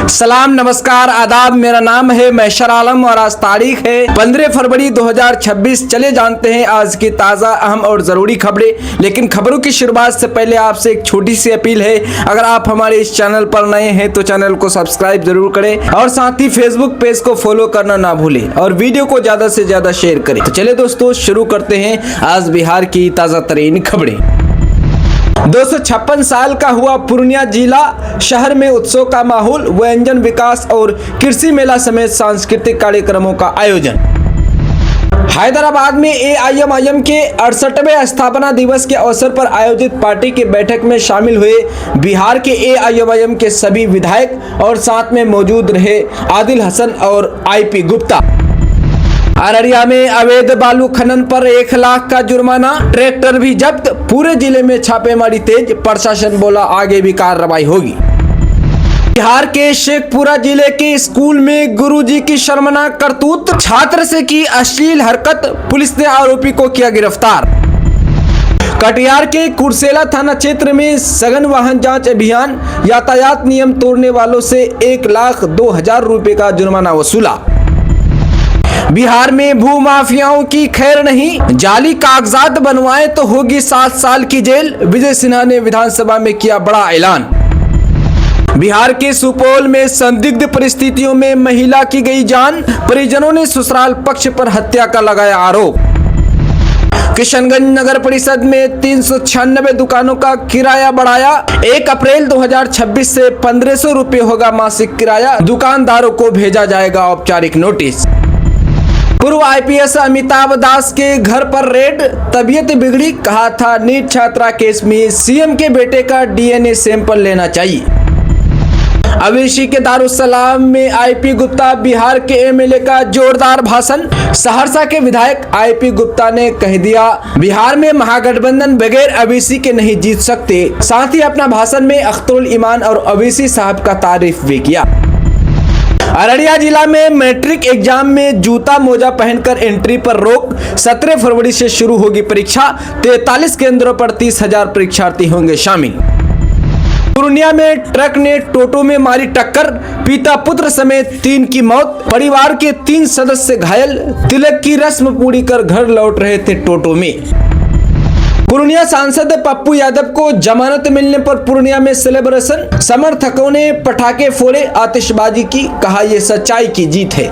सलाम, नमस्कार, आदाब। मेरा नाम है मैशर आलम और आज तारीख है 15 फरवरी 2026। चले जानते हैं आज की ताज़ा, अहम और ज़रूरी खबरें। लेकिन खबरों की शुरुआत से पहले आपसे एक छोटी सी अपील है। अगर आप हमारे इस चैनल पर नए हैं तो चैनल को सब्सक्राइब जरूर करें और साथ ही फेसबुक पेज को फॉलो करना ना भूलें और वीडियो को ज़्यादा से ज़्यादा शेयर करें। तो चले दोस्तों, शुरू करते हैं आज बिहार की ताज़ा तरीन खबरें। 256 साल का हुआ पूर्णिया जिला, शहर में उत्सव का माहौल, व्यंजन विकास और कृषि मेला समेत सांस्कृतिक कार्यक्रमों का आयोजन। हैदराबाद में एआईएमआईएम के 68वें स्थापना दिवस के अवसर पर आयोजित पार्टी की बैठक में शामिल हुए बिहार के एआईएमआईएम के सभी विधायक और साथ में मौजूद रहे आदिल हसन और आईपी गुप्ता। अररिया में अवैध बालू खनन पर 1 लाख का जुर्माना, ट्रैक्टर भी जब्त, पूरे जिले में छापेमारी तेज, प्रशासन बोला आगे भी कार्रवाई होगी। बिहार के शेखपुरा जिले के स्कूल में गुरुजी की शर्मनाक करतूत, छात्र से की अश्लील हरकत, पुलिस ने आरोपी को किया गिरफ्तार। कटिहार के कुर्सेला थाना क्षेत्र में सघन वाहन जांच अभियान, यातायात नियम तोड़ने वालों से 1,02,000 रुपए का जुर्माना वसूला। बिहार में भू माफियाओं की खैर नहीं, जाली कागजात बनवाए तो होगी 7 साल की जेल, विजय सिन्हा ने विधानसभा में किया बड़ा ऐलान। बिहार के सुपौल में संदिग्ध परिस्थितियों में महिला की गई जान, परिजनों ने ससुराल पक्ष पर हत्या का लगाया आरोप। किशनगंज नगर परिषद में 396 दुकानों का किराया बढ़ाया, 1 अप्रैल 2026 से 1500 रुपये होगा मासिक किराया, दुकानदारों को भेजा जाएगा औपचारिक नोटिस। पूर्व आईपीएस अमिताभ दास के घर पर रेड, तबीयत बिगड़ी, कहा था नीट छात्रा केस में सीएम के बेटे का डीएनए सैंपल लेना चाहिए। अवेशी के दारुसलाम में आईपी गुप्ता, बिहार के एमएलए का जोरदार भाषण, सहरसा के विधायक आईपी गुप्ता ने कह दिया बिहार में महागठबंधन बगैर अवेशी के नहीं जीत सकते। साथ ही अपना भाषण में अख्तरुल ईमान और अवेशी साहब का तारीफ भी किया। अररिया जिला में मैट्रिक एग्जाम में जूता मोजा पहनकर एंट्री पर रोक, 17 फरवरी से शुरू होगी परीक्षा, 43 केंद्रों पर 30,000 परीक्षार्थी होंगे शामिल। पूर्णिया में ट्रक ने टोटो में मारी टक्कर, पिता पुत्र समेत 3 की मौत, परिवार के 3 सदस्य घायल, तिलक की रस्म पूरी कर घर लौट रहे थे टोटो में। पूर्णिया सांसद पप्पू यादव को जमानत मिलने पर पूर्णिया में सेलिब्रेशन, समर्थकों ने पटाखे फोड़े, आतिशबाजी की, कहा यह सच्चाई की जीत है।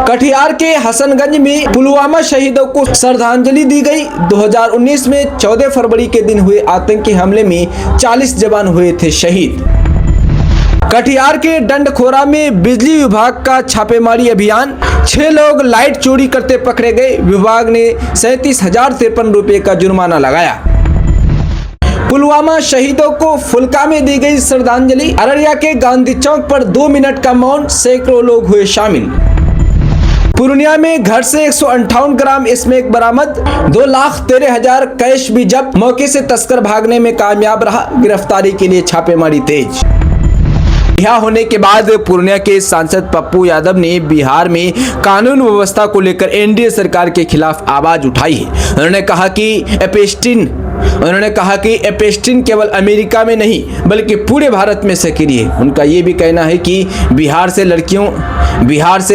कटिहार के हसनगंज में पुलवामा शहीदों को श्रद्धांजलि दी गई। 2019 में 14 फरवरी के दिन हुए आतंकी हमले में 40 जवान हुए थे शहीद। कटिहार के डंडखोरा में बिजली विभाग का छापेमारी अभियान, 6 लोग लाइट चोरी करते पकड़े गए, विभाग ने 37,053 रुपए का जुर्माना लगाया। पुलवामा शहीदों को फुल्का में दी गई श्रद्धांजलि, अररिया के गांधी चौक पर 2 मिनट का मौन, सैकड़ों लोग हुए शामिल। पूर्णिया में घर से 158 ग्राम स्मैक बरामद, 2,13,000 कैश भी जब्त, मौके से तस्कर भागने में कामयाब रहा, गिरफ्तारी के लिए छापेमारी तेज। रिहा होने के बाद पूर्णिया के सांसद पप्पू यादव ने बिहार में कानून व्यवस्था को लेकर एनडीए सरकार के खिलाफ आवाज उठाई है। उन्होंने कहा कि एपेस्टिन केवल अमेरिका में नहीं बल्कि पूरे भारत में सक्रिय है। उनका ये भी कहना है कि बिहार से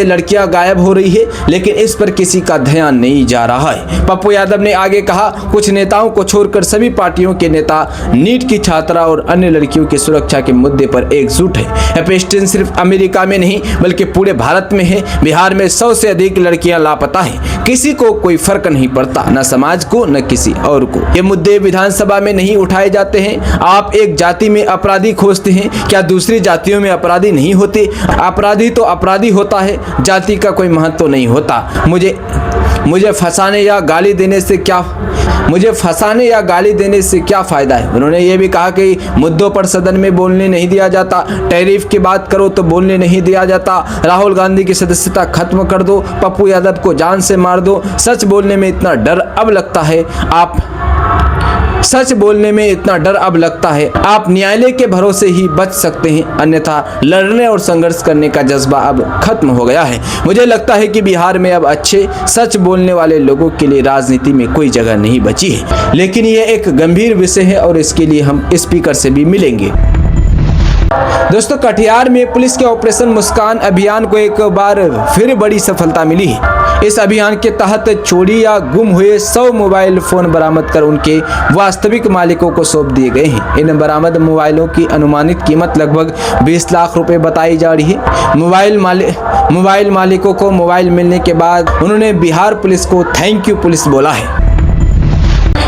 लड़कियां गायब हो रही है, लेकिन इस पर किसी का ध्यान नहीं जा रहा है। पप्पू यादव ने आगे कहा, कुछ नेताओं को छोड़कर सभी पार्टियों के नेता नीट की छात्रा और अन्य लड़कियों की सुरक्षा के मुद्दे पर एकजुट है। एपेस्टिन सिर्फ अमेरिका में नहीं बल्कि पूरे भारत में है। बिहार में 100 से अधिक लड़कियां लापता है, किसी को कोई फर्क नहीं पड़ता, न समाज को न किसी और को। ये मुद्दे विधानसभा में नहीं उठाए जाते हैं। आप एक जाति में अपराधी खोजते हैं, क्या दूसरी जातियों में अपराधी नहीं होते? अपराधी तो अपराधी होता है, जाति का कोई महत्व नहीं होता। मुझे फंसाने या गाली देने से क्या फायदा है? उन्होंने ये भी कहा कि मुद्दों पर सदन में बोलने नहीं दिया जाता, टैरिफ की बात करो तो बोलने नहीं दिया जाता, राहुल गांधी की सदस्यता खत्म कर दो, पप्पू यादव को जान से मार दो, सच बोलने में इतना डर अब लगता है आप न्यायालय के भरोसे ही बच सकते हैं, अन्यथा लड़ने और संघर्ष करने का जज्बा अब खत्म हो गया है। मुझे लगता है कि बिहार में अब अच्छे सच बोलने वाले लोगों के लिए राजनीति में कोई जगह नहीं बची है, लेकिन यह एक गंभीर विषय है और इसके लिए हम स्पीकर से भी मिलेंगे। दोस्तों, कटिहार में पुलिस के ऑपरेशन मुस्कान अभियान को एक बार फिर बड़ी सफलता मिली है। इस अभियान के तहत चोरी या गुम हुए 100 मोबाइल फोन बरामद कर उनके वास्तविक मालिकों को सौंप दिए गए हैं। इन बरामद मोबाइलों की अनुमानित कीमत लगभग 20 लाख रुपए बताई जा रही है। मोबाइल मालिकों को मोबाइल मिलने के बाद उन्होंने बिहार पुलिस को थैंक यू पुलिस बोला है।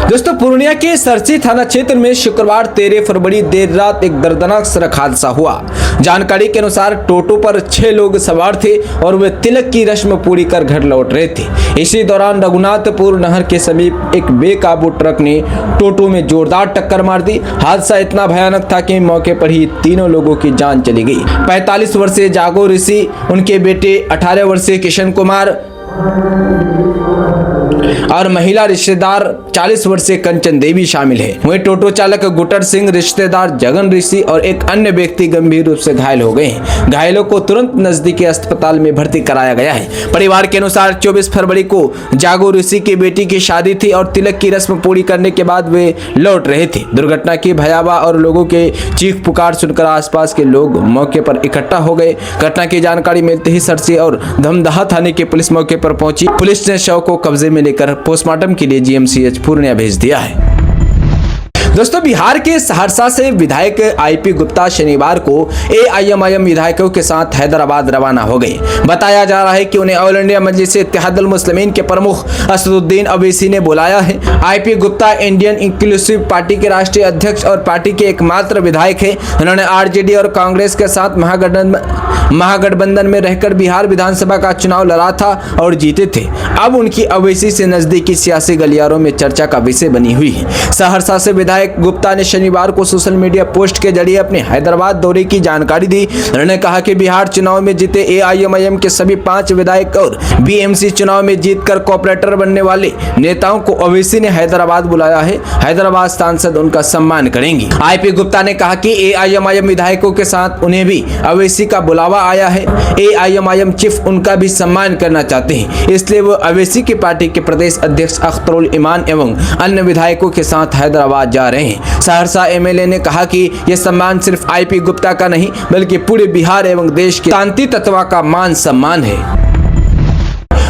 दोस्तों, पूर्णिया के सरसी थाना क्षेत्र में शुक्रवार 13 फरवरी देर रात एक दर्दनाक सड़क हादसा हुआ। जानकारी के अनुसार टोटो पर 6 लोग सवार थे और वे तिलक की रस्म पूरी कर घर लौट रहे थे। इसी दौरान रघुनाथपुर नहर के समीप एक बेकाबू ट्रक ने टोटो में जोरदार टक्कर मार दी। हादसा इतना भयानक था कि मौके पर ही तीनों लोगों की जान चली गई। 45 वर्षीय जागो ऋषि, उनके बेटे 18 वर्षीय किशन कुमार और महिला रिश्तेदार 40 वर्षीय कंचन देवी शामिल है। वहीं टोटो चालक गुटर सिंह, रिश्तेदार जगन ऋषि और एक अन्य व्यक्ति गंभीर रूप से घायल हो गए हैं। घायलों को तुरंत नजदीकी अस्पताल में भर्ती कराया गया है। परिवार के अनुसार 24 फरवरी को जागो ऋषि की बेटी की शादी थी और तिलक की रस्म पूरी करने के बाद वे लौट रहे थे। दुर्घटना की भयावह और लोगों के चीख पुकार सुनकर आसपास के लोग मौके पर इकट्ठा हो गए। घटना की जानकारी मिलते ही सरसी और धमदाहा थाने की पुलिस मौके पर पहुंची। पुलिस ने शव को कब्जे में लेकर पोस्टमार्टम के लिए जीएमसीएच पूर्णिया भेज दिया है। दोस्तों, बिहार के सहरसा से विधायक आईपी गुप्ता शनिवार को एआईएमआईएम विधायकों के साथ हैदराबाद रवाना हो गए। बताया जा रहा है कि उन्हें ऑल इंडिया मजलिस इत्तेहादुल मुस्लिमीन के प्रमुख असदुद्दीन अवैसी ने बुलाया है। IP Gupta Indian inclusive party के राष्ट्रीय अध्यक्ष और पार्टी के एकमात्र विधायक हैं। उन्होंने आरजेडी और कांग्रेस के साथ महागठबंधन में रहकर बिहार विधानसभा का चुनाव लड़ा था और जीते थे। अब उनकी अवैसी से नजदीकी सियासी गलियारों में चर्चा का विषय बनी हुई है। सहरसा से विधायक गुप्ता ने शनिवार को सोशल मीडिया पोस्ट के जरिए अपने हैदराबाद दौरे की जानकारी दी। उन्होंने कहा कि बिहार चुनाव में जीते एआईएमआईएम के सभी 5 विधायक और बीएमसी चुनाव में जीतकर कॉर्पोरेटर बनने वाले नेताओं को अवैसी ने हैदराबाद बुलाया है। हैदराबाद सांसद उनका सम्मान करेंगी। आईपी गुप्ता ने कहा कि एआईएमआईएम विधायकों के साथ उन्हें भी अवैसी का बुलावा आया है। एआईएमआईएम चीफ उनका भी सम्मान करना चाहते हैं, इसलिए वो अवैसी की पार्टी के प्रदेश अध्यक्ष अख्तरुल ईमान एवं अन्य विधायकों के साथ हैदराबाद जा रहे हैं। सहरसा एमएलए ने कहा कि यह सम्मान सिर्फ आईपी गुप्ता का नहीं बल्कि पूरे बिहार एवं देश के शांति तत्वा का मान सम्मान है।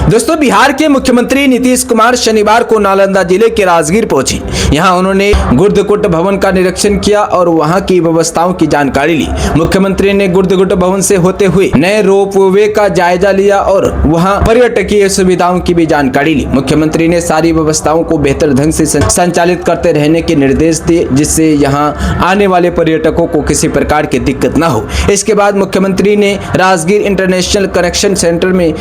दोस्तों, बिहार के मुख्यमंत्री नीतीश कुमार शनिवार को नालंदा जिले के राजगीर पहुंचे। यहां उन्होंने गुर्दकुट भवन का निरीक्षण किया और वहां की व्यवस्थाओं की जानकारी ली। मुख्यमंत्री ने गुर्दकुट भवन से होते हुए नए रोपवे का जायजा लिया और वहां पर्यटकीय सुविधाओं की भी जानकारी ली। मुख्यमंत्री ने सारी व्यवस्थाओं को बेहतर ढंग से संचालित करते रहने के निर्देश दिए, जिससे यहां आने वाले पर्यटकों को किसी प्रकार की दिक्कत न हो। इसके बाद मुख्यमंत्री ने राजगीर इंटरनेशनल कनेक्शन सेंटर में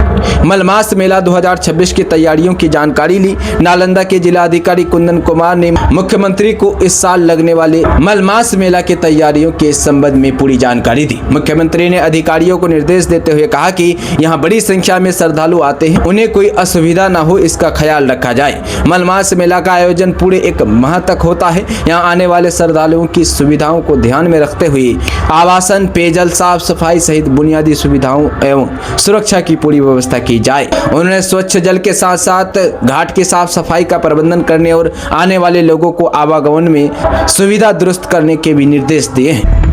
मलमास मेला 2026 की तैयारियों की जानकारी ली। नालंदा के जिलाधिकारी कुंदन कुमार ने मुख्यमंत्री को इस साल लगने वाले मलमास मेला की तैयारियों के संबंध में पूरी जानकारी दी। मुख्यमंत्री ने अधिकारियों को निर्देश देते हुए कहा कि यहां बड़ी संख्या में श्रद्धालु आते हैं, उन्हें कोई असुविधा न हो इसका ख्याल रखा जाए। मलमास मेला का आयोजन पूरे 1 माह तक होता है। यहां आने वाले श्रद्धालुओं की सुविधाओं को ध्यान में रखते हुए आवासन, पेयजल, साफ सफाई सहित बुनियादी सुविधाओं एवं सुरक्षा की पूरी व्यवस्था की जाए। उन्होंने स्वच्छ जल के साथ साथ घाट की साफ सफाई का प्रबंधन करने और आने वाले लोगों को आवागमन में सुविधा दुरुस्त करने के भी निर्देश दिए हैं।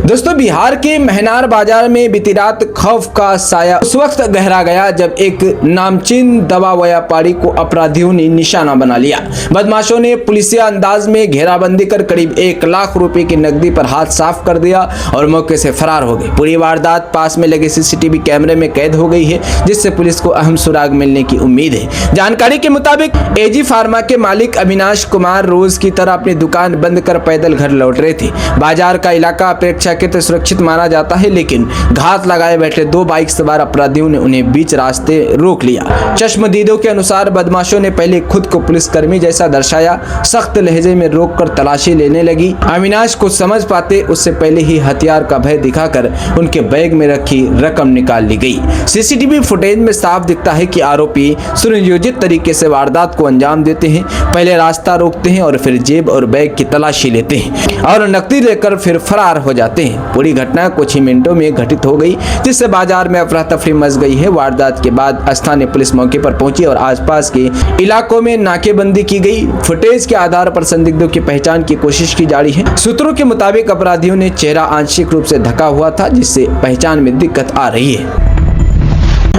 दोस्तों, बिहार के महनार बाजार में बीती रात खौफ का साया उस वक्त गहरा गया जब एक नामचीन दवा व्यापारी को अपराधियों ने निशाना बना लिया। बदमाशों ने पुलिसिया अंदाज में घेराबंदी कर करीब 1 लाख रुपए की नकदी पर हाथ साफ कर दिया और मौके से फरार हो गए। पूरी वारदात पास में लगे सीसीटीवी कैमरे में कैद हो गई है, जिससे पुलिस को अहम सुराग मिलने की उम्मीद है। जानकारी के मुताबिक एजी फार्मा के मालिक अविनाश कुमार रोज की तरह अपनी दुकान बंद कर पैदल घर लौट रहे थे। बाजार का इलाका अपेक्षाकृत सुरक्षित माना जाता है, लेकिन घात लगाए बैठे 2 बाइक सवार अपराधियों ने उन्हें बीच रास्ते रोक लिया। चश्मदीदों के अनुसार बदमाशों ने पहले खुद को पुलिसकर्मी जैसा दर्शाया, सख्त लहजे में रोककर तलाशी लेने लगी। अविनाश को समझ पाते उससे पहले ही हथियार का भय दिखाकर उनके बैग में रखी रकम निकाल ली गई। सीसीटीवी फुटेज में साफ दिखता है कि आरोपी सुनियोजित तरीके से वारदात को अंजाम देते हैं। पहले रास्ता रोकते हैं और फिर जेब और बैग की तलाशी लेते हैं और नकदी लेकर फिर फरार हो जाते हैं। जाते हैं। पूरी घटना कुछ ही मिनटों में घटित हो गई, जिससे बाजार में अफरा तफरी मच गई है। वारदात के बाद स्थानीय पुलिस मौके पर पहुंची और आसपास के इलाकों में नाकेबंदी की गई। फुटेज के आधार पर संदिग्धों की पहचान की कोशिश की जा रही है। सूत्रों के मुताबिक अपराधियों ने चेहरा आंशिक रूप से ढका हुआ था, जिससे पहचान में दिक्कत आ रही है।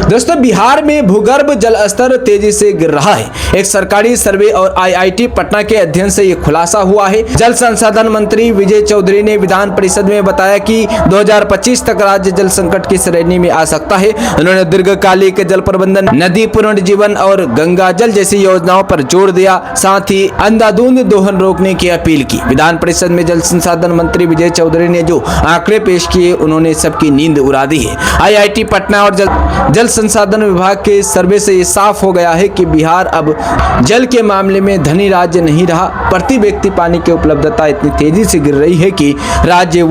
दोस्तों, बिहार में भूगर्भ जल स्तर तेजी से गिर रहा है। एक सरकारी सर्वे और IIT पटना के अध्ययन से ये खुलासा हुआ है। जल संसाधन मंत्री विजय चौधरी ने विधान परिषद में बताया कि 2025 तक राज्य जल संकट की श्रेणी में आ सकता है। उन्होंने दीर्घकालिक जल प्रबंधन, नदी पुनर्जीवन और गंगा जल जैसी योजनाओं पर जोर दिया। साथ ही अंधाधुंध दोहन रोकने की अपील की। विधान परिषद में जल संसाधन मंत्री विजय चौधरी ने जो आंकड़े पेश किए, उन्होंने सबकी नींद उड़ा दी है। IIT पटना और जल संसाधन विभाग के सर्वे से ये साफ हो गया है कि बिहार अब जल के मामले में धनी राज्य नहीं रहा। प्रति व्यक्ति पानी की उपलब्धता इतनी तेजी से गिर रही है कि राज्य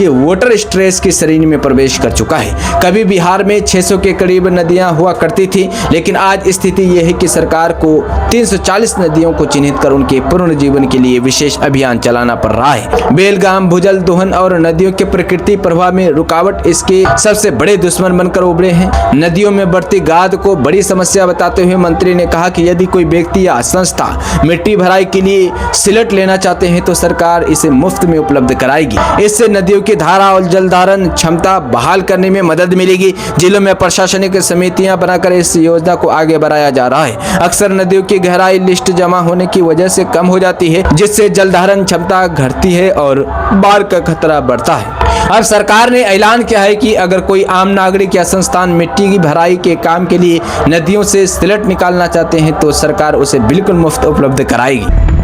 वाटर स्ट्रेस की श्रेणी में प्रवेश कर चुका है। कभी बिहार में 600 के करीब नदियां हुआ करती थी, लेकिन आज स्थिति यह है कि सरकार को 340 नदियों को चिन्हित कर उनके पुनर्जीवन के लिए विशेष अभियान चलाना पड़ रहा है। बेलगाम, भूजल दोहन और नदियों के प्रकृति प्रवाह में रुकावट इसके सबसे बड़े दुश्मन बनकर उभरे हैं। नदियों में बढ़ती गाद को बड़ी समस्या बताते हुए मंत्री ने कहा कि यदि कोई व्यक्ति या संस्था मिट्टी भराई के लिए सिलट लेना चाहते हैं तो सरकार इसे मुफ्त में उपलब्ध कराएगी। इससे नदियों की धारा और जलधारण क्षमता बहाल करने में मदद मिलेगी। जिलों में प्रशासनिक समितियां बनाकर इस योजना को आगे बढ़ाया जा रहा है। अक्सर नदियों की गहराई लिस्ट जमा होने की वजह से कम हो जाती है, जिससे जलधारण क्षमता घटती है और बाढ़ का खतरा बढ़ता है। अब सरकार ने ऐलान किया है कि अगर कोई आम नागरिक या संस्थान मिट्टी की भराई के काम के लिए नदियों से सिलट निकालना चाहते हैं तो सरकार उसे बिल्कुल मुफ्त उपलब्ध कराएगी।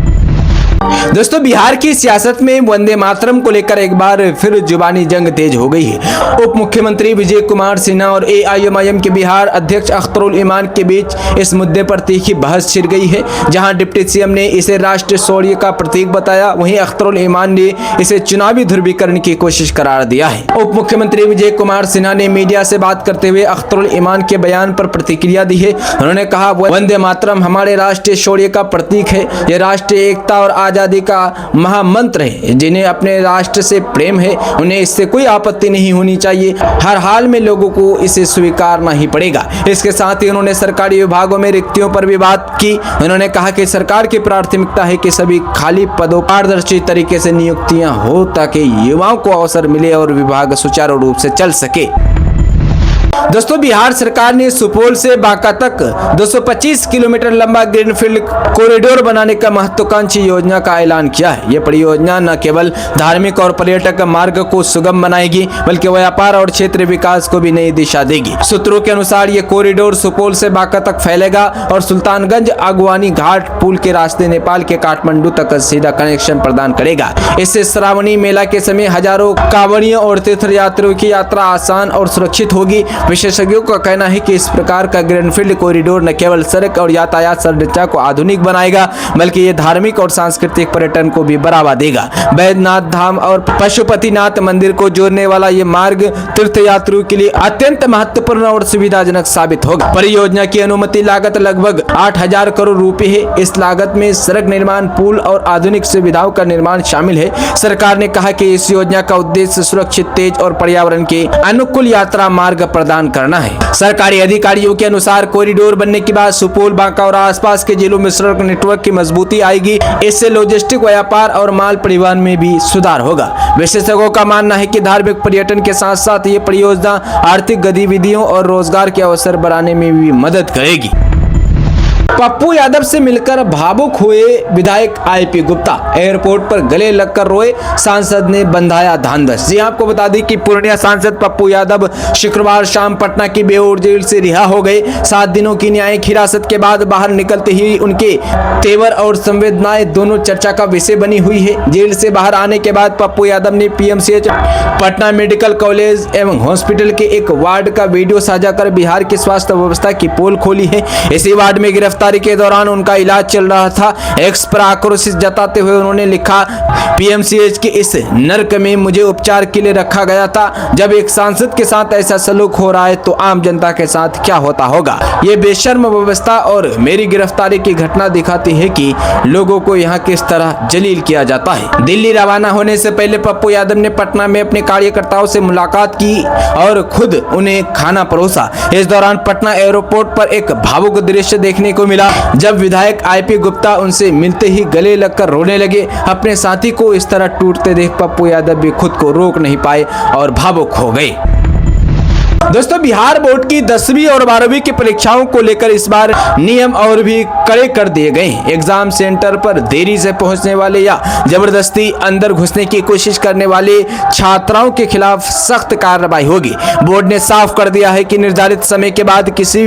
दोस्तों, बिहार की सियासत में वंदे मातरम को लेकर एक बार फिर जुबानी जंग तेज हो गई है। उप मुख्यमंत्री विजय कुमार सिन्हा और AIMIM के बिहार अध्यक्ष अख्तरुल इमान के बीच इस मुद्दे पर तीखी बहस छिड़ गई है। जहां डिप्टी CM ने इसे राष्ट्रीय शौर्य का प्रतीक बताया, वहीं अख्तरुल इमान ने इसे चुनावी ध्रुवीकरण की कोशिश करार दिया है। उप मुख्यमंत्री विजय कुमार सिन्हा ने मीडिया से बात करते हुए अख्तरुल इमान के बयान पर प्रतिक्रिया दी है। उन्होंने कहा, वंदे मातरम हमारे राष्ट्रीय शौर्य का प्रतीक है। यह राष्ट्रीय एकता और आजादी का महामंत्र है। जिन्हें अपने राष्ट्र से प्रेम है, उन्हें इससे कोई आपत्ति नहीं होनी चाहिए। हर हाल में लोगों को इसे स्वीकारना ही पड़ेगा। इसके साथ ही उन्होंने सरकारी विभागों में रिक्तियों पर भी बात की। उन्होंने कहा कि सरकार की प्राथमिकता है कि सभी खाली पदों पारदर्शी तरीके से नियुक्तियां हो, ताकि युवाओं को अवसर मिले और विभाग सुचारू रूप से चल सके। दोस्तों, बिहार सरकार ने सुपौल से बांका तक 225 किलोमीटर लंबा ग्रीनफील्ड कॉरिडोर बनाने का महत्वाकांक्षी योजना का ऐलान किया है। यह परियोजना न केवल धार्मिक और पर्यटक मार्ग को सुगम बनाएगी, बल्कि व्यापार और क्षेत्रीय विकास को भी नई दिशा देगी। सूत्रों के अनुसार ये कॉरिडोर सुपौल से बांका तक फैलेगा और सुल्तानगंज आगवानी घाट पुल के रास्ते नेपाल के काठमांडू तक सीधा कनेक्शन प्रदान करेगा। इससे श्रावणी मेला के समय हजारों कांवड़ियों और तीर्थयात्रियों की यात्रा आसान और सुरक्षित होगी। विशेषज्ञों का कहना है कि इस प्रकार का ग्रीनफील्ड कॉरिडोर न केवल सड़क और यातायात संरचना को आधुनिक बनाएगा, बल्कि ये धार्मिक और सांस्कृतिक पर्यटन को भी बढ़ावा देगा। बैद्यनाथ धाम और पशुपतिनाथ मंदिर को जोड़ने वाला ये मार्ग तीर्थयात्रियों के लिए अत्यंत महत्वपूर्ण और सुविधाजनक साबित होगा। परियोजना की अनुमति लागत लगभग 8,000 करोड़ रुपए है। इस लागत में सड़क निर्माण, पुल और आधुनिक सुविधाओं का निर्माण शामिल है। सरकार ने कहा कि इस योजना का उद्देश्य सुरक्षित, तेज और पर्यावरण के अनुकूल यात्रा मार्ग प्रदान करना है। सरकारी अधिकारियों के अनुसार कॉरिडोर बनने के बाद सुपौल, बांका और आसपास के जिलों में सड़क नेटवर्क की मजबूती आएगी। इससे लॉजिस्टिक, व्यापार और माल परिवहन में भी सुधार होगा। विशेषज्ञों का मानना है कि धार्मिक पर्यटन के साथ साथ ये परियोजना आर्थिक गतिविधियों और रोजगार के अवसर बढ़ाने में भी मदद करेगी। पप्पू यादव से मिलकर भावुक हुए विधायक IP गुप्ता, एयरपोर्ट पर गले लगकर रोए, सांसद ने बंधाया ध्यानदस। जी आपको बता दें कि पूर्णिया सांसद पप्पू यादव शुक्रवार शाम पटना की बेऊर जेल से रिहा हो गए। 7 दिनों की न्यायिक हिरासत के बाद बाहर निकलते ही उनके तेवर और संवेदनाएं दोनों चर्चा का विषय बनी हुई है। जेल से बाहर आने के बाद पप्पू यादव ने PMCH पटना मेडिकल कॉलेज एवं हॉस्पिटल के एक वार्ड का वीडियो साझा कर बिहार की स्वास्थ्य व्यवस्था की पोल खोली है। इसी वार्ड में गिरफ्तार गिरफ्तारी के दौरान उनका इलाज चल रहा था। एक्स पर आक्रोश जताते हुए उन्होंने लिखा, पीएमसीएच के इस नर्क में मुझे उपचार के लिए रखा गया था। जब एक सांसद के साथ ऐसा सलूक हो रहा है तो आम जनता के साथ क्या होता होगा। ये बेशर्म व्यवस्था और मेरी गिरफ्तारी की घटना दिखाती है कि लोगों को यहाँ किस तरह जलील किया जाता है। दिल्ली रवाना होने से पहले पप्पू यादव ने पटना में अपने कार्यकर्ताओं से मुलाकात की और खुद उन्हें खाना परोसा। इस दौरान पटना एयरपोर्ट पर एक भावुक दृश्य देखने को मिला, जब विधायक आईपी गुप्ता उनसे मिलते ही गले लगकर रोने लगे। अपने साथी को इस तरह टूटते देख पप्पू यादव भी खुद को रोक नहीं पाए और भावुक हो गए। दोस्तों, बिहार बोर्ड की 10वीं और 12वीं की परीक्षाओं को लेकर इस बार नियम और भी कड़े कर दिए गए हैं। एग्जाम सेंटर पर देरी से पहुंचने वाले या जबरदस्ती अंदर घुसने की कोशिश करने वाले छात्राओं के खिलाफ सख्त कार्रवाई होगी। बोर्ड ने साफ कर दिया है कि निर्धारित समय के बाद किसी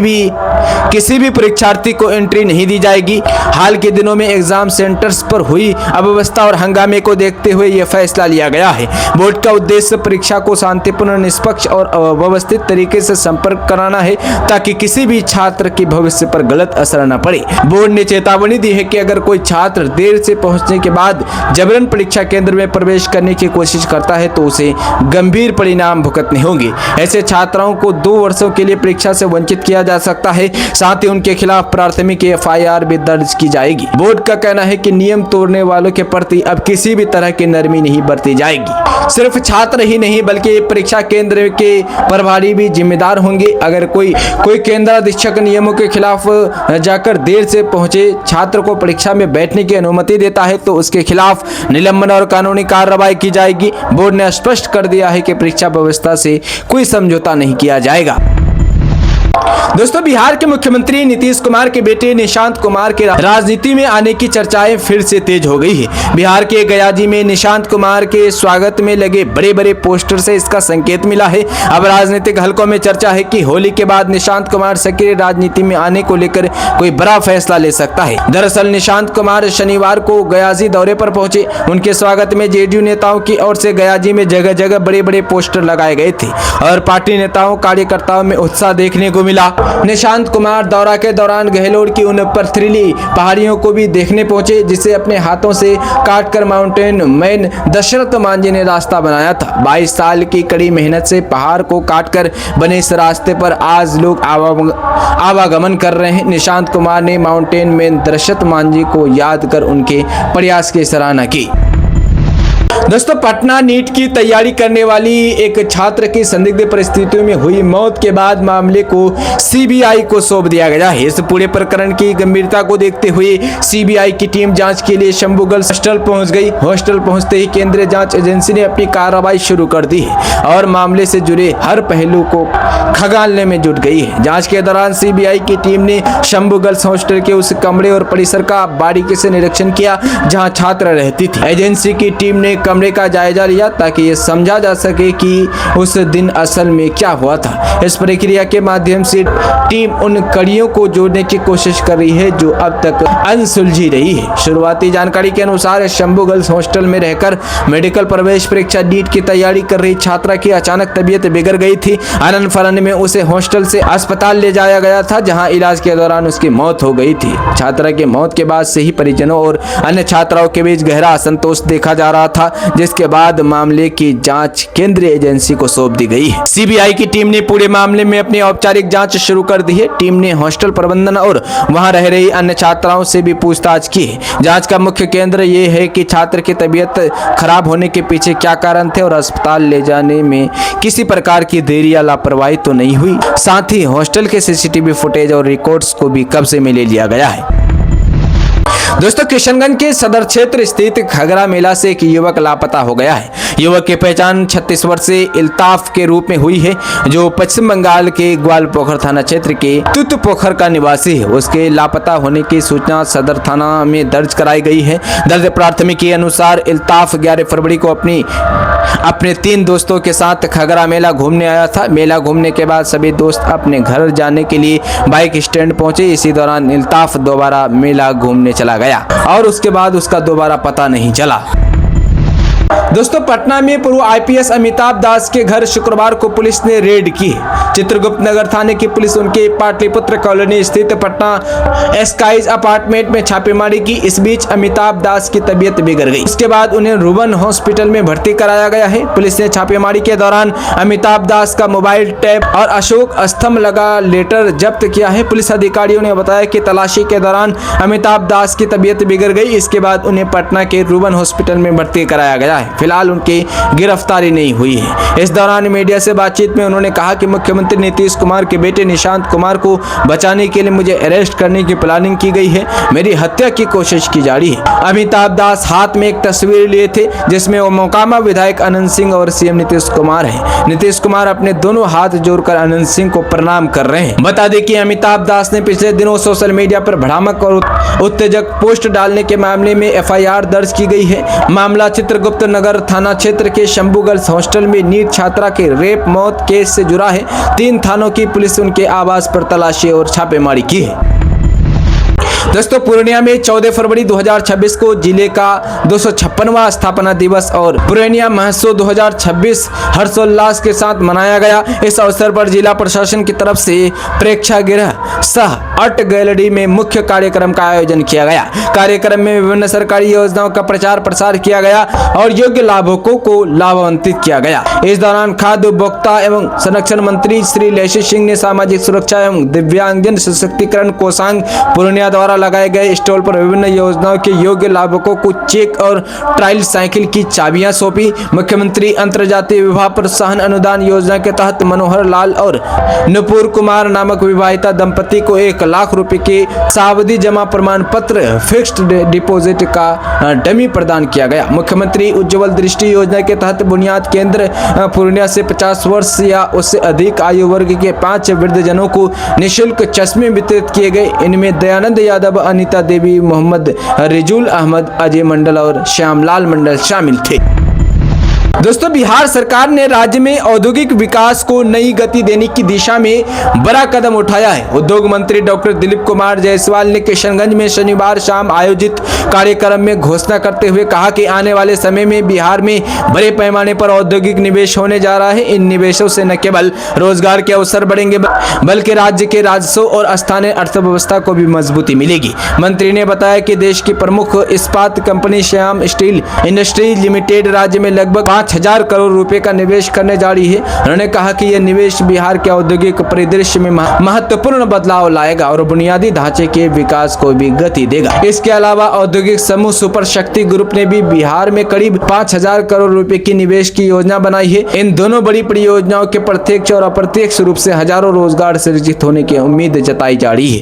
भी परीक्षार्थी को एंट्री नहीं दी जाएगी। हाल के दिनों में एग्जाम सेंटर्स पर हुई अव्यवस्था और हंगामे को देखते हुए यह फैसला लिया गया है। बोर्ड का उद्देश्य परीक्षा को शांतिपूर्ण, निष्पक्ष और व्यवस्थित तरीके से संपर्क कराना है, ताकि किसी भी छात्र के भविष्य पर गलत असर न पड़े। बोर्ड ने चेतावनी दी है कि अगर कोई छात्र देर से पहुंचने के बाद जबरन परीक्षा केंद्र में प्रवेश करने की कोशिश करता है तो उसे गंभीर परिणाम भुगतने होंगे। ऐसे छात्राओं को 2 वर्षों के लिए परीक्षा से वंचित किया जा सकता है। साथ ही उनके खिलाफ प्राथमिक FIR भी दर्ज की जाएगी। बोर्ड का कहना है कि नियम तोड़ने वालों के प्रति अब किसी भी तरह की नरमी नहीं बरती जाएगी। सिर्फ छात्र ही नहीं बल्कि परीक्षा केंद्र के प्रभारी भी जिम्मेदार होंगे। अगर कोई केंद्राधीक्षक नियमों के खिलाफ जाकर देर से पहुंचे छात्र को परीक्षा में बैठने की अनुमति देता है तो उसके खिलाफ निलंबन और कानूनी कार्रवाई की जाएगी। बोर्ड ने स्पष्ट कर दिया है कि परीक्षा व्यवस्था से कोई समझौता नहीं किया जाएगा। दोस्तों, बिहार के मुख्यमंत्री नीतीश कुमार के बेटे निशांत कुमार के राजनीति में आने की चर्चाएं फिर से तेज हो गई है। बिहार के गयाजी में निशांत कुमार के स्वागत में लगे बड़े बड़े पोस्टर से इसका संकेत मिला है। अब राजनीतिक हलकों में चर्चा है कि होली के बाद निशांत कुमार सक्रिय राजनीति में आने को लेकर कोई बड़ा फैसला ले सकता है। दरअसल निशांत कुमार शनिवार को गयाजी दौरे पर पहुंचे। उनके स्वागत में जेडीयू नेताओं की ओर से गयाजी में जगह जगह बड़े बड़े पोस्टर लगाए गए थे और पार्टी नेताओं कार्यकर्ताओं में उत्साह देखने को मिला। निशांत कुमार दौरा के दौरान गहलोत की उन पथरीली पहाड़ियों को भी देखने पहुंचे जिसे अपने हाथों से काटकर माउंटेन मैन दशरथ मांझी ने रास्ता बनाया था। 22 साल की कड़ी मेहनत से पहाड़ को काटकर बने इस रास्ते पर आज लोग आवागमन कर रहे हैं। निशांत कुमार ने माउंटेन मैन दशरथ मांझी को याद कर उनके प्रयास की सराहना की। दोस्तों, पटना नीट की तैयारी करने वाली एक छात्र की संदिग्ध परिस्थितियों में हुई मौत के बाद मामले को सीबीआई को सौंप दिया गया है। इस पूरे प्रकरण की गंभीरता को देखते हुए सीबीआई की टीम जांच के लिए शंभू गर्ल्स हॉस्टल पहुंच गई। हॉस्टल पहुंचते ही केंद्रीय जांच एजेंसी ने अपनी कार्रवाई शुरू कर दी है और मामले से जुड़े हर पहलू को खंगालने में जुट गई है। जांच के दौरान सीबीआई की टीम ने शंभू गर्ल्स हॉस्टल के उस कमरे और परिसर का बारीकी से निरीक्षण किया जहां छात्रा रहती थी। एजेंसी की टीम ने कमरे का जायजा लिया ताकि ये समझा जा सके कि उस दिन असल में क्या हुआ था। इस प्रक्रिया के माध्यम से टीम उन कड़ियों को जोड़ने की कोशिश कर रही है जो अब तक अनसुलझी रही है। शुरुआती जानकारी के अनुसार शंभू गर्ल्स हॉस्टल में रहकर मेडिकल प्रवेश परीक्षा नीट की तैयारी कर रही छात्रा की अचानक तबीयत बिगड़ गई थी। आनंद फरन में उसे हॉस्टल से अस्पताल ले जाया गया था जहां इलाज के दौरान उसकी मौत हो गई थी। छात्रा की मौत के बाद से ही परिजनों और अन्य छात्राओं के बीच गहरा असंतोष देखा जा रहा था, जिसके बाद मामले की जांच केंद्रीय एजेंसी को सौंप दी गई है। सीबीआई की टीम ने पूरे मामले में अपनी औपचारिक जांच शुरू कर दी है। टीम ने हॉस्टल प्रबंधन और वहां रह रही अन्य छात्राओं से भी पूछताछ की है। जांच का मुख्य केंद्र ये है कि छात्र की तबीयत खराब होने के पीछे क्या कारण थे और अस्पताल ले जाने में किसी प्रकार की देरी या लापरवाही तो नहीं हुई। साथ ही हॉस्टल के सीसीटीवी फुटेज और रिकॉर्ड्स को भी कब्जे में ले लिया गया है। दोस्तों, किशनगंज के सदर क्षेत्र स्थित खगरा मेला से एक युवक लापता हो गया है। युवक की पहचान 36 वर्षीय इल्ताफ के रूप में हुई है, जो पश्चिम बंगाल के ग्वालपोखर थाना क्षेत्र के तुतपोखर का निवासी है। उसके लापता होने की सूचना सदर थाना में दर्ज कराई गई है। दर्ज प्राथमिकी के अनुसार इल्ताफ 11 फरवरी को अपने 3 दोस्तों के साथ खगरा मेला घूमने आया था। मेला घूमने के बाद सभी दोस्त अपने घर जाने के लिए बाइक स्टैंड पहुंचे। इसी दौरान इल्ताफ दोबारा मेला घूमने चला गया और उसके बाद उसका दोबारा पता नहीं चला। दोस्तों, पटना में पूर्व आईपीएस अमिताभ दास के घर शुक्रवार को पुलिस ने रेड की। चित्रगुप्त नगर थाने की पुलिस उनके पाटलिपुत्र कॉलोनी स्थित पटना स्काइज अपार्टमेंट में छापेमारी की। इस बीच अमिताभ दास की तबीयत बिगड़ गई। उसके बाद उन्हें रुबन हॉस्पिटल में भर्ती कराया गया है। पुलिस ने छापेमारी के दौरान अमिताभ दास का मोबाइल, टैब और अशोक स्तंभ लगा लेटर जब्त किया है। पुलिस अधिकारियों ने बताया कि तलाशी के दौरान अमिताभ दास की तबीयत बिगड़ गई। इसके बाद उन्हें पटना के रुबन हॉस्पिटल में भर्ती कराया गया है। फिलहाल उनकी गिरफ्तारी नहीं हुई है। इस दौरान मीडिया से बातचीत में उन्होंने कहा कि मुख्यमंत्री नीतीश कुमार के बेटे निशांत कुमार को बचाने के लिए मुझे अरेस्ट करने की प्लानिंग की गई है। मेरी हत्या की कोशिश की जा रही है। अमिताभ दास हाथ में एक तस्वीर लिए थे जिसमें वो मोकामा विधायक अनंत सिंह और सीएम नीतीश कुमार हैं। नीतीश कुमार अपने दोनों हाथ जोड़कर अनंत सिंह को प्रणाम कर रहे हैं। बता दें कि अमिताभ दास ने पिछले दिनों सोशल मीडिया पर भ्रामक और उत्तेजक पोस्ट डालने के मामले में एफआईआर दर्ज की गई है। मामला चित्रगुप्त नगर थाना क्षेत्र के शंभू गर्ल्स हॉस्टल में नीट छात्रा के रेप मौत केस से जुड़ा है। 3 थानों की पुलिस उनके आवास पर तलाशी और छापेमारी की है। दोस्तों, पूर्णिया में 14 फरवरी 2026 को जिले का 256वां स्थापना दिवस और पूर्णिया महोत्सव 2026 हर्षोल्लास के साथ मनाया गया। इस अवसर पर जिला प्रशासन की तरफ से प्रेक्षागृह सह आर्ट गैलरी में मुख्य कार्यक्रम का आयोजन किया गया। कार्यक्रम में विभिन्न सरकारी योजनाओं का प्रचार प्रसार किया गया और योग्य लाभुकों को लाभान्वित किया गया। इस दौरान खाद्य उपभोक्ता एवं संरक्षण मंत्री श्री लेशी सिंह ने सामाजिक सुरक्षा एवं दिव्यांगजन सशक्तिकरण कोषांग पूर्णिया द्वारा लगाए गए स्टॉल पर विभिन्न योजनाओं के योग्य लाभुकों को चेक और ट्रायल साइकिल की चाबियां सौंपी। मुख्यमंत्री अंतर्जातीय विवाह प्रोत्साहन अनुदान योजना के तहत मनोहर लाल और नुपुर कुमार नामक विवाहिता दंपति को 1 लाख रुपए के सावधि जमा प्रमाण पत्र फिक्स्ड डिपॉजिट का डमी प्रदान किया गया। मुख्यमंत्री उज्ज्वल दृष्टि योजना के तहत बुनियाद केंद्र पूर्णिया से 50 वर्ष या उससे अधिक आयु वर्ग के 5 वृद्धजनों को निःशुल्क चश्मे वितरित किए गए। इनमें दयानंद यादव, अनीता देवी, मोहम्मद रिजुल अहमद, अजय मंडल और श्यामलाल मंडल शामिल थे। दोस्तों, बिहार सरकार ने राज्य में औद्योगिक विकास को नई गति देने की दिशा में बड़ा कदम उठाया है। उद्योग मंत्री डॉक्टर दिलीप कुमार जायसवाल ने किशनगंज में शनिवार शाम आयोजित कार्यक्रम में घोषणा करते हुए कहा कि आने वाले समय में बिहार में बड़े पैमाने पर औद्योगिक निवेश होने जा रहा है। इन निवेशों से न केवल रोजगार के अवसर बढ़ेंगे बल्कि राज्य के राजस्व और स्थानीय अर्थव्यवस्था को भी मजबूती मिलेगी। मंत्री ने बताया कि देश की प्रमुख इस्पात company Shyam steel industries limited राज्य में लगभग 5,000 करोड़ रुपए का निवेश करने जा रही है। उन्होंने कहा कि यह निवेश बिहार के औद्योगिक परिदृश्य में महत्वपूर्ण बदलाव लाएगा और बुनियादी ढांचे के विकास को भी गति देगा। इसके अलावा औद्योगिक समूह सुपर शक्ति ग्रुप ने भी बिहार में करीब 5,000 करोड़ रुपए की निवेश की योजना बनाई है। इन दोनों बड़ी परियोजनाओं के प्रत्यक्ष और अप्रत्यक्ष रूप से हजारों रोजगार सृजित होने की उम्मीद जताई जा रही है।